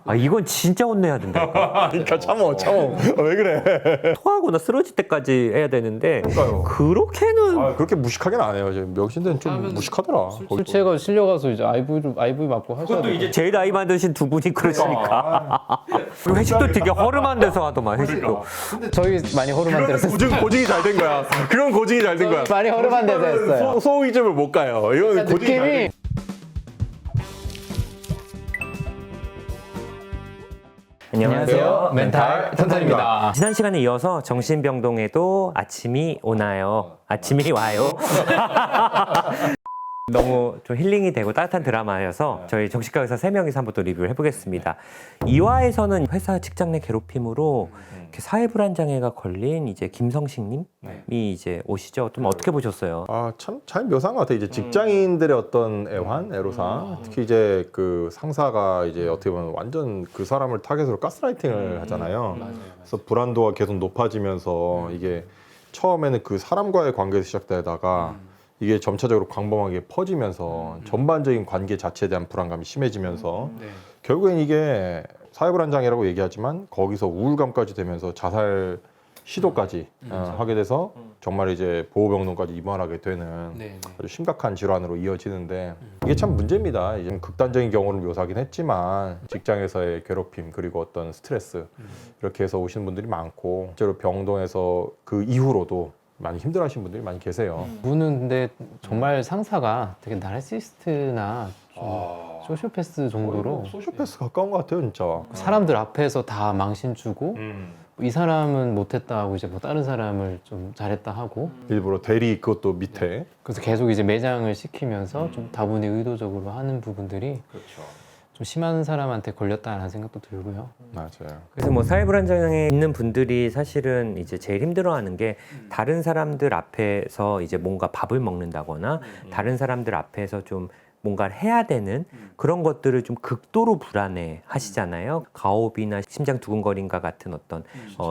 아 이건 진짜 혼내야 된다. 그러니까 참어. 왜 그래? 토하거나 쓰러질 때까지 해야 되는데 그러니까요. 그렇게는 그렇게 무식하게는 안 해요. 명신대는 좀 무식하더라. 술 취해가 실려가서 이제 IV 맞고 하셔야 돼요. 제일 나이 많으신 두 분이 그러시니까. 그리고 회식도 되게 허름한 데서 하더만 회식도. 저희 많이 허름한 데서 했어요. 고증이 잘 된 거야. 그런 고증이 잘 된 거야. 많이 허름한 데서 했어요. 소이즘을 못 가요. 이건 고증이 잘 된 느낌이 안녕하세요. 멘탈 턴턴입니다. 지난 시간에 이어서 정신병동에도 아침이 오나요? 아침이 와요? 너무 좀 힐링이 되고 따뜻한 드라마여서 저희 정신과 의사 3명이서 한번 또 리뷰를 해보겠습니다. 2화에서는 회사 직장 내 괴롭힘으로 이렇게 사회불안장애가 걸린 이제 김성식 님이 이제 오시죠. 좀 어떻게 보셨어요? 참 잘 묘사한 것 같아요. 이제 직장인들의 어떤 애환, 특히 이제 그 상사가 이제 어떻게 보면 완전 그 사람을 타겟으로 가스라이팅을 하잖아요. 그래서 불안도가 계속 높아지면서 이게 처음에는 그 사람과의 관계에서 시작되다가 이게 점차적으로 광범하게 퍼지면서 전반적인 관계 자체에 대한 불안감이 심해지면서 결국엔 이게 사회불안장애라고 얘기하지만 거기서 우울감까지 되면서 자살 시도까지 하게 돼서 정말 이제 보호병동까지 입원하게 되는 아주 심각한 질환으로 이어지는데 이게 참 문제입니다. 이제 극단적인 경우를 묘사하긴 했지만 직장에서의 괴롭힘 그리고 어떤 스트레스 이렇게 해서 오시는 분들이 많고 실제로 병동에서 그 이후로도 많이 힘들어하시는 분들이 많이 계세요. 분은 근데 정말 상사가 되게 나르시스트나 좀 소시오패스 정도로 소시오패스 가까운 것 같아요, 진짜. 사람들 앞에서 다 망신 주고 이 사람은 못했다 하고 이제 뭐 다른 사람을 좀 잘했다 하고 일부러 대리 그것도 밑에. 그래서 계속 이제 매장을 시키면서 좀 다분히 의도적으로 하는 부분들이 좀 심한 사람한테 걸렸다라는 생각도 들고요. 맞아요. 그래서 뭐 사회불안장애 있는 분들이 사실은 이제 제일 힘들어하는 게 다른 사람들 앞에서 이제 뭔가 밥을 먹는다거나 다른 사람들 앞에서 좀 뭔가를 해야 되는 그런 것들을 좀 극도로 불안해 하시잖아요. 가호흡이나 심장 두근거림과 같은 어떤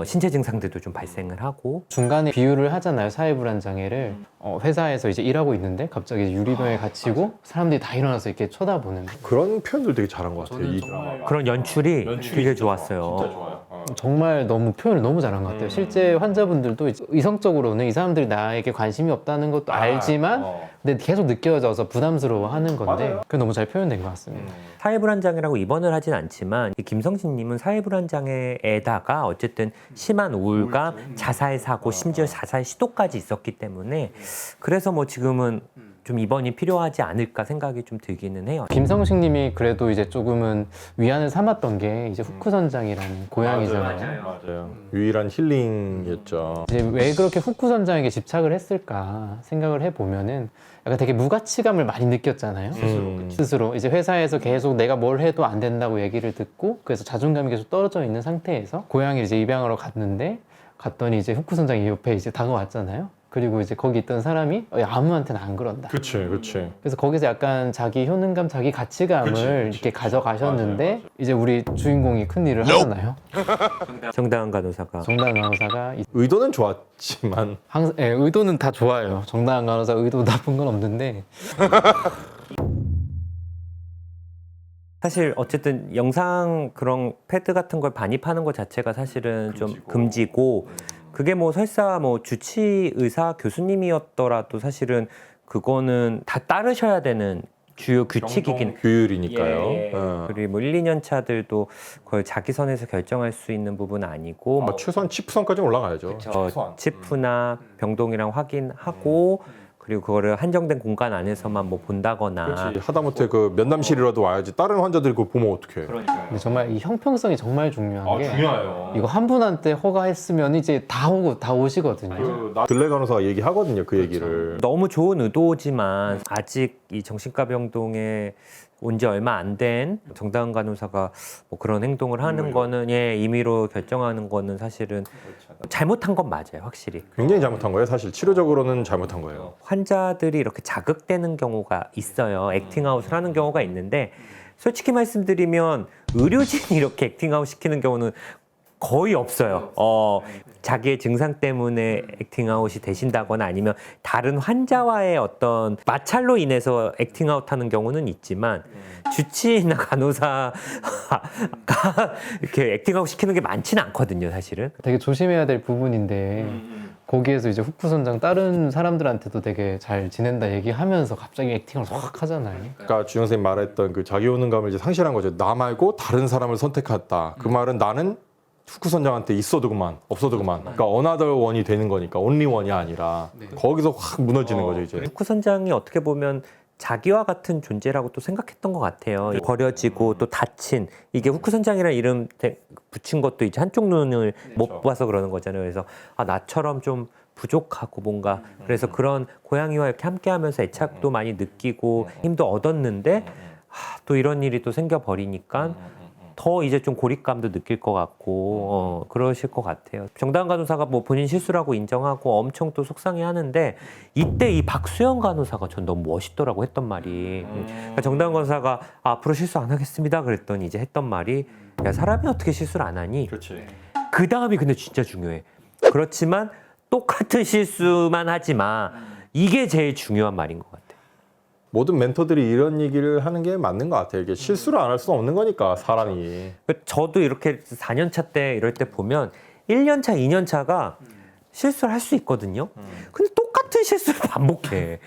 신체 증상들도 좀 발생을 하고 중간에 비유를 하잖아요. 사회불안장애를 회사에서 이제 일하고 있는데 갑자기 유리병에 갇히고 사람들이 다 일어나서 이렇게 쳐다보는 그런 표현들 되게 잘한 것 같아요. 이 드라마. 그런 연출이 되게 좋았어요. 정말 너무 표현을 너무 잘한 것 같아요. 실제 환자분들도 이제 이성적으로는 이 사람들이 나에게 관심이 없다는 것도 알지만 근데 계속 느껴져서 부담스러워하는 건데 그게 너무 잘 표현된 것 같습니다. 사회불안장애라고 입원을 하진 않지만 이 김성신님은 사회불안장애에다가 어쨌든 심한 우울감, 자살 사고, 심지어 자살 시도까지 있었기 때문에 그래서 뭐 지금은 좀 입원이 필요하지 않을까 생각이 좀 들기는 해요. 김성식 님이 그래도 이제 조금은 위안을 삼았던 게 이제 후쿠선장이라는 고양이잖아요. 맞아요. 유일한 힐링이었죠. 이제 왜 그렇게 후쿠선장에게 집착을 했을까 생각을 해보면은 약간 되게 무가치감을 많이 느꼈잖아요. 스스로 이제 회사에서 계속 내가 뭘 해도 안 된다고 얘기를 듣고 그래서 자존감이 계속 떨어져 있는 상태에서 고양이를 이제 입양하러 갔더니 이제 후쿠선장이 옆에 이제 다가왔잖아요. 그리고 이제 거기 있던 사람이 아무한테나 안 그런다. 그치. 그래서 거기서 약간 자기 효능감, 자기 가치감을 이렇게 가져가셨는데 맞아요. 이제 우리 주인공이 큰 일을 하잖아요. 정다은 간호사가 정다은 간호사가 의도는 좋았지만 항상 의도는 다 좋아요. 정다은 간호사 의도 나쁜 건 없는데 사실 어쨌든 영상 그런 패드 같은 걸 반입하는 것 자체가 사실은 좀 금지고 그게 뭐 설사 뭐 주치 의사 교수님이었더라도 사실은 그거는 다 따르셔야 되는 주요 규칙이긴 규율이니까요. 예. 그리고 뭐 1, 2년 차들도 그걸 자기 선에서 결정할 수 있는 부분은 아니고 뭐 최소한 치프선까지 올라가야죠. 치프나 병동이랑 확인하고 그리고 그거를 한정된 공간 안에서만 뭐 본다거나 하다못해 그 면담실이라도 와야지 다른 환자들이 그걸 보면 어떡해. 근데 정말 이 형평성이 정말 중요한 게 중요해요. 이거 한 분한테 허가했으면 이제 다 오시거든요. 들레 간호사가 얘기하거든요, 그 얘기를. 너무 좋은 의도지만 아직 이 정신과 병동에 온 지 얼마 안 된 정다은 간호사가 뭐 그런 행동을 하는 거는 임의로 결정하는 거는 사실은 잘못한 건 맞아요, 확실히. 굉장히 잘못한 거예요, 사실. 치료적으로는 잘못한 거예요. 환자들이 이렇게 자극되는 경우가 있어요. 액팅아웃을 하는 경우가 있는데 솔직히 말씀드리면 의료진이 이렇게 액팅아웃 시키는 경우는 거의 없어요. 자기의 증상 때문에 액팅아웃이 되신다거나 아니면 다른 환자와의 어떤 마찰로 인해서 액팅아웃 하는 경우는 있지만 주치의나 간호사가 이렇게 액팅아웃 시키는 게 많지는 않거든요, 사실은. 되게 조심해야 될 부분인데 거기에서 이제 후쿠 선장 다른 사람들한테도 되게 잘 지낸다 얘기하면서 갑자기 액팅을 확 하잖아요. 그러니까 주영 선생님 말했던 그 자기 효능감을 이제 상실한 거죠. 나 말고 다른 사람을 선택했다. 그 말은 나는 후쿠 선장한테 있어도 그만, 없어도 그만. 그러니까 어나더 원이 되는 거니까 온리 원이 아니라 거기서 확 무너지는 거죠 이제. 후쿠 선장이 어떻게 보면 자기와 같은 존재라고 또 생각했던 것 같아요. 버려지고 또 다친 이게 후쿠 선장이라는 이름 붙인 것도 이제 한쪽 눈을 못 봐서 그러는 거잖아요. 그래서 나처럼 좀 부족하고 뭔가 그래서 그런 고양이와 이렇게 함께하면서 애착도 많이 느끼고 힘도 얻었는데 또 이런 일이 또 생겨버리니까 더 이제 좀 고립감도 느낄 것 같고 그러실 것 같아요. 정다은 간호사가 뭐 본인 실수라고 인정하고 엄청 또 속상해하는데 이때 이 박수영 간호사가 전 너무 멋있더라고 했던 말이 그러니까 정다은 간호사가 앞으로 실수 안 하겠습니다 그랬더니 이제 했던 말이 야 사람이 어떻게 실수를 안 하니? 그렇지. 그 다음이 근데 진짜 중요해. 그렇지만 똑같은 실수만 하지 마. 이게 제일 중요한 말인 것 같아요. 모든 멘토들이 이런 얘기를 하는 게 맞는 것 같아요. 이게 실수를 안 할 수는 없는 거니까 사람이. 저도 이렇게 4년차 때 이럴 때 보면 1년차, 2년차가 실수를 할 수 있거든요. 근데 똑같은 실수를 반복해.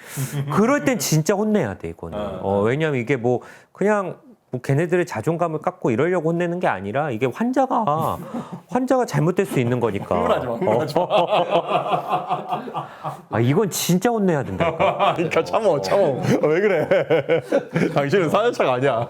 그럴 땐 진짜 혼내야 돼, 이거는. 왜냐면 이게 뭐 그냥 뭐 걔네들의 자존감을 깎고 이러려고 혼내는 게 아니라 이게 환자가 잘못될 수 있는 거니까. 이건 진짜 혼내야 된다. 그러니까 참어. 왜 그래? 당신은 4년차가 아니야.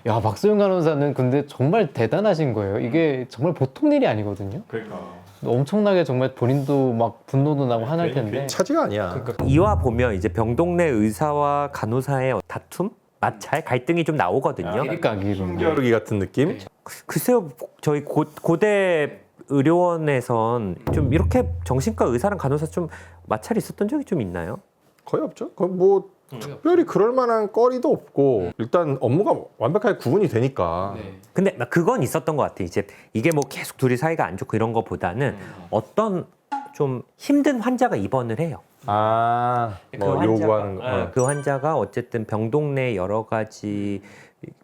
야, 박소영 간호사는 근데 정말 대단하신 거예요. 이게 정말 보통 일이 아니거든요. 그러니까. 엄청나게 정말 본인도 막 분노도 나고 화날 텐데. 차지가 아니야. 이와 보면 이제 병동 내 의사와 간호사의 다툼? 마찰? 갈등이 좀 나오거든요. 끼리까기로. 겨루기 같은 느낌? 글쎄요, 저희 고대 의료원에선 좀 이렇게 정신과 의사랑 간호사 좀 마찰이 있었던 적이 좀 있나요? 거의 없죠. 거의 뭐 특별히 그럴 만한 거리도 없고 일단 업무가 완벽하게 구분이 되니까. 근데 그건 있었던 것 같아요. 이제 이게 뭐 계속 둘이 사이가 안 좋고 이런 거보다는 어떤 좀 힘든 환자가 입원을 해요. 뭐 요구하는 거. 그 환자가 어쨌든 병동 내 여러 가지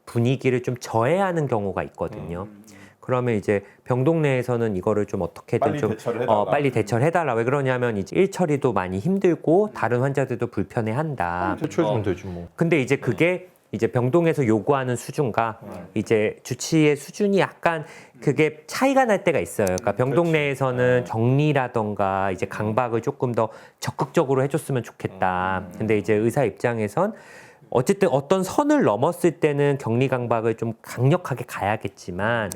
분위기를 좀 저해하는 경우가 있거든요. 그러면 이제 병동 내에서는 이거를 좀 어떻게든 빨리 좀 대처를 해달라. 빨리 대처를 해달라. 왜 그러냐면 이제 일 처리도 많이 힘들고 다른 환자들도 불편해한다. 대처해주면 되지 뭐. 근데 이제 그게 이제 병동에서 요구하는 수준과 이제 주치의 수준이 약간 그게 차이가 날 때가 있어요. 그러니까 병동 내에서는 격리라던가 이제 강박을 조금 더 적극적으로 해줬으면 좋겠다. 근데 이제 의사 입장에선 어쨌든 어떤 선을 넘었을 때는 격리 강박을 좀 강력하게 가야겠지만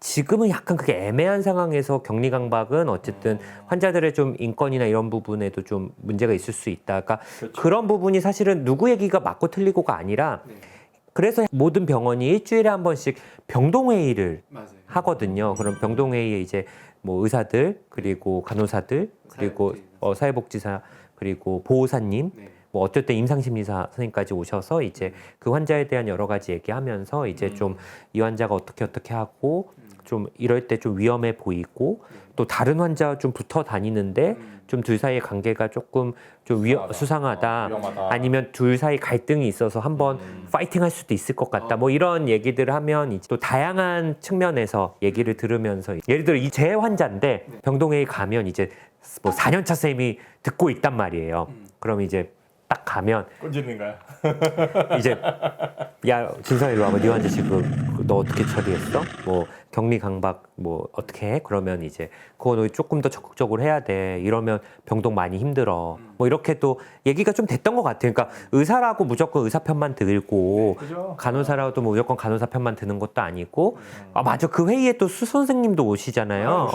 지금은 약간 그게 애매한 상황에서 격리 강박은 어쨌든 환자들의 좀 인권이나 이런 부분에도 좀 문제가 있을 수 있다. 그러니까 그런 부분이 사실은 누구 얘기가 맞고 틀리고가 아니라 그래서 모든 병원이 일주일에 한 번씩 병동회의를 하거든요. 그럼 병동회의에 이제 뭐 의사들 그리고 간호사들 그리고 사회복지사 그리고 보호사님 뭐 어쩔 때 임상심리사 선생님까지 오셔서 이제 그 환자에 대한 여러 가지 얘기하면서 이제 좀 이 환자가 어떻게 하고 좀 이럴 때 좀 위험해 보이고 또 다른 환자 좀 붙어 다니는데 좀 둘 사이의 관계가 조금 좀 수상하다. 위험하다. 아니면 둘 사이 갈등이 있어서 한번 파이팅 할 수도 있을 것 같다. 뭐 이런 얘기들을 하면 이제 또 다양한 측면에서 얘기를 들으면서 예를 들어 이 제 환자인데 병동에 가면 이제 뭐 4년차 선생님이 듣고 있단 말이에요. 그럼 이제 딱 가면 꼰지는 거야. 이제 야 진성아 일로 와봐. 네 환자 지금 너 어떻게 처리했어? 뭐 격리 강박 뭐 어떻게 해? 그러면 이제 그거 너 조금 더 적극적으로 해야 돼. 이러면 병동 많이 힘들어. 뭐 이렇게 또 얘기가 좀 됐던 것 같아요. 그러니까 의사라고 무조건 의사 편만 들고 그죠? 간호사라도 뭐 무조건 간호사 편만 드는 것도 아니고 맞아 그 회의에 또 수 선생님도 오시잖아요.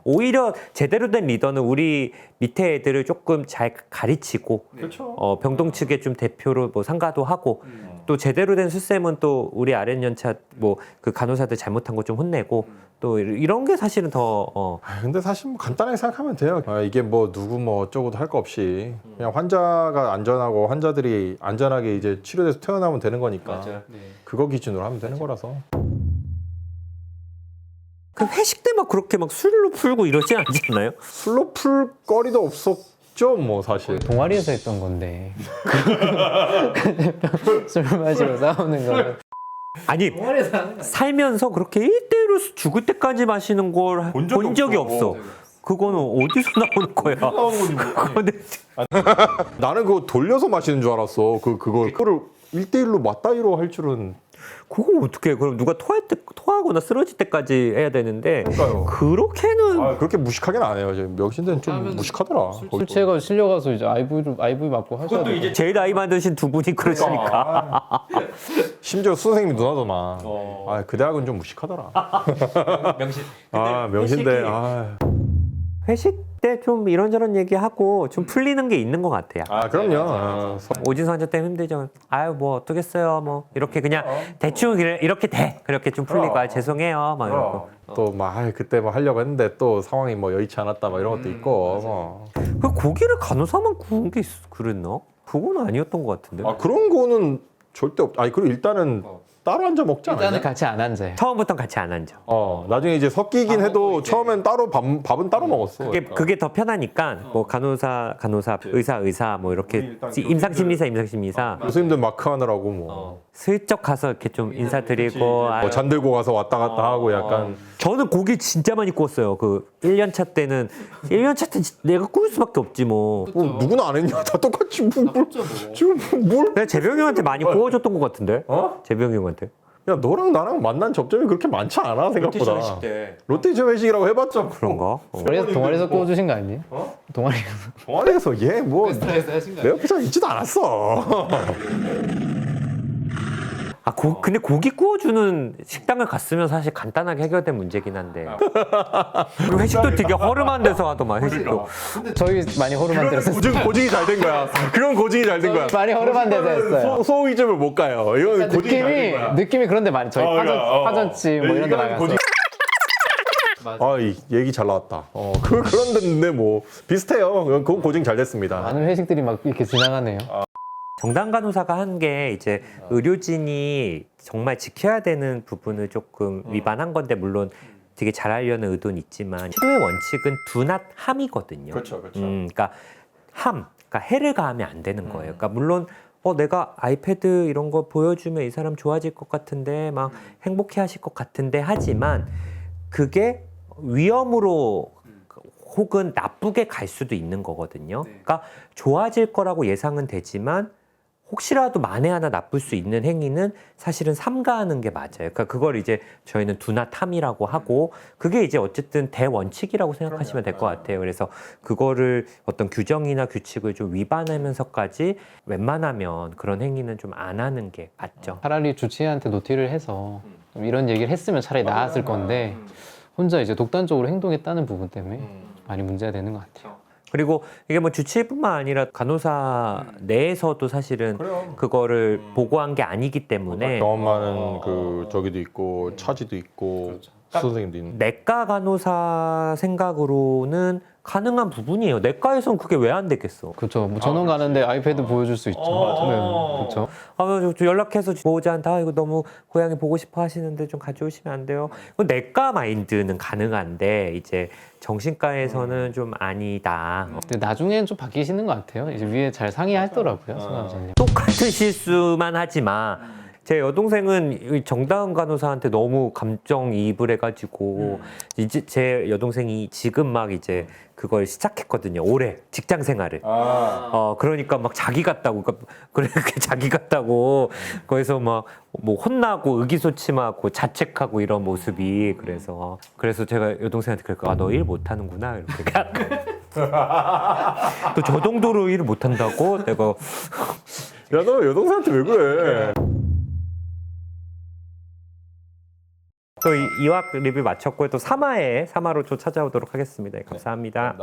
오히려 제대로 된 리더는 우리 밑에 애들을 조금 잘 가르치고 그렇죠. 병동 측에 좀 대표로 뭐 상가도 하고 또 제대로 된 수쌤은 또 우리 아랫연차 뭐 그 간호사들 잘못한 거 좀 혼내고 또 이런 게 사실은 더 근데 사실 뭐 간단하게 생각하면 돼요. 이게 뭐 누구 뭐 어쩌고도 할 거 없이 그냥 환자가 안전하고 환자들이 안전하게 이제 치료돼서 퇴원하면 되는 거니까 그거 기준으로 하면 되는 거라서. 그 회식 때 막 그렇게 막 술로 풀고 이러지 않지 않나요? 술로 풀 거리도 없었죠, 뭐 사실. 동아리에서 했던 건데 술 마시고 싸우는 거는 아니 살면서 그렇게 1대1로 죽을 때까지 마시는 걸 본 적이 없어. 그거는 어디서 나오는 거야? 그거는 나는 그거 돌려서 마시는 줄 알았어. 그거를 1대1로 맞다이로 할 줄은. 그거 어떻게 해? 그럼 누가 토하거나 쓰러질 때까지 해야 되는데 그러니까요. 그렇게는 그렇게 무식하게는 안 해요. 명신대는 좀 무식하더라. 술 취해가 실려가서 이제 IV 맞고 하셔야 돼요. 제일 나이 많으신 두 분이 그러시니까. 심지어 선생님이 누나더만. 그 대학은 좀 무식하더라. 명신. 명신대. 회식 때 좀 이런저런 얘기하고 좀 풀리는 게 있는 것 같아요. 그럼요. 오진수 환자 때문에 힘들죠. 아유 뭐 어떻겠어요. 뭐 이렇게 그냥 대충 이렇게 돼. 그렇게 좀 풀리고 죄송해요. 막 이러고. 또 막 그때 뭐 하려고 했는데 또 상황이 뭐 여의치 않았다 막 이런 것도 있고. 뭐. 그 고기를 간호사만 구운 게 그랬나? 그건 아니었던 것 같은데. 그런 거는 절대 없. 그리고 일단은 따로 앉아 먹지 않아요? 일단은 같이 안 앉아요. 처음부터 같이 안 앉아. 나중에 이제 섞이긴 해도 처음엔 따로 밥은 따로 먹었어. 그게 더 편하니까 뭐 간호사, 의사 뭐 이렇게 임상심리사 교수님들 마크 하느라고 뭐. 슬쩍 가서 이렇게 좀 인사드리고. 뭐 잔 들고 가서 왔다 갔다 하고 약간. 저는 고기 진짜 많이 구웠어요. 그 1년차 때는 1년차 때 내가 구울 수밖에 없지 뭐. 누구나 안 했냐? 다 똑같이 지금 뭘? 내가 재병이 형한테 많이 구워줬던 것 같은데. 재병이 형한테. 야 너랑 나랑 만난 접점이 그렇게 많지 않아 생각보다. 롯데전 회식이라고 해봤자 그런가? 동아리에서 구워주신 거 아니에요? 동아리에서 얘 뭐 스타에서 하신 거 내 옆에 잘 있지도 않았어. 근데 고기 구워주는 식당을 갔으면 사실 간단하게 해결된 문제긴 한데. 그리고 회식도 되게 허름한 데서 하더만 회식도. 저희 많이 허름한 데서 했어요. 고증이 잘 된 거야. 그런 고증이 잘 된 거야. 많이 허름한 데서 했어요. 소호이점을 못 가요. 이건 고증이 잘 된 거야. 느낌이 그런데 많이 저희 파전집 뭐 이런 데 많이 갔어요. 이 얘기 잘 나왔다. 그런 데인데 뭐 비슷해요. 그건 고증 잘 됐습니다. 많은 회식들이 막 이렇게 지나가네요. 정당 간호사가 한 게 이제 의료진이 정말 지켜야 되는 부분을 조금 위반한 건데 물론 되게 잘하려는 의도는 있지만 치료의 원칙은 두낫 함이거든요. 그렇죠. 그러니까 그러니까 해를 가하면 안 되는 거예요. 그러니까 물론 내가 아이패드 이런 거 보여주면 이 사람 좋아질 것 같은데 막 행복해하실 것 같은데 하지만 그게 위험으로 혹은 나쁘게 갈 수도 있는 거거든요. 그러니까 좋아질 거라고 예상은 되지만 혹시라도 만에 하나 나쁠 수 있는 행위는 사실은 삼가하는 게 맞아요. 그러니까 그걸 이제 저희는 두나탐이라고 하고 그게 이제 어쨌든 대원칙이라고 생각하시면 될 것 같아요. 그래서 그거를 어떤 규정이나 규칙을 좀 위반하면서까지 웬만하면 그런 행위는 좀 안 하는 게 맞죠. 차라리 주치의한테 노티를 해서 좀 이런 얘기를 했으면 차라리 나았을 건데 혼자 이제 독단적으로 행동했다는 부분 때문에 많이 문제가 되는 것 같아요. 그리고 이게 뭐 주치의뿐만 아니라 간호사 내에서도 사실은 그거를 보고한 게 아니기 때문에 경험 많은 그 저기도 있고 차지도 있고 선생님도 있는. 내과 간호사 생각으로는 가능한 부분이에요. 내과에선 그게 왜 안 되겠어? 그렇죠. 뭐 전원 가는데 아이패드 보여줄 수 있죠. 그렇죠. 저 연락해서 보호자한테 이거 너무 고양이 보고 싶어 하시는데 좀 가져오시면 안 돼요? 내과 마인드는 가능한데 이제 정신과에서는 좀 아니다. 근데 나중에는 좀 바뀌시는 것 같아요. 이제 위에 잘 상의하더라고요, 선생님. 똑같은 실수만 하지 마. 제 여동생은 정다은 간호사한테 너무 감정이입을 해가지고 이제 제 여동생이 지금 막 이제 그걸 시작했거든요. 올해 직장 생활을. 그러니까 막 자기 같다고 그렇게 자기 같다고 거기서 막 뭐 혼나고 의기소침하고 자책하고 이런 모습이 그래서 제가 여동생한테 그럴까 너 일 못하는구나 이렇게. 또 저 정도로 일을 못한다고 내가 야 너 여동생한테 왜 그래? 또 이화 리뷰 마쳤고 또 3화로 또 찾아오도록 하겠습니다. 감사합니다.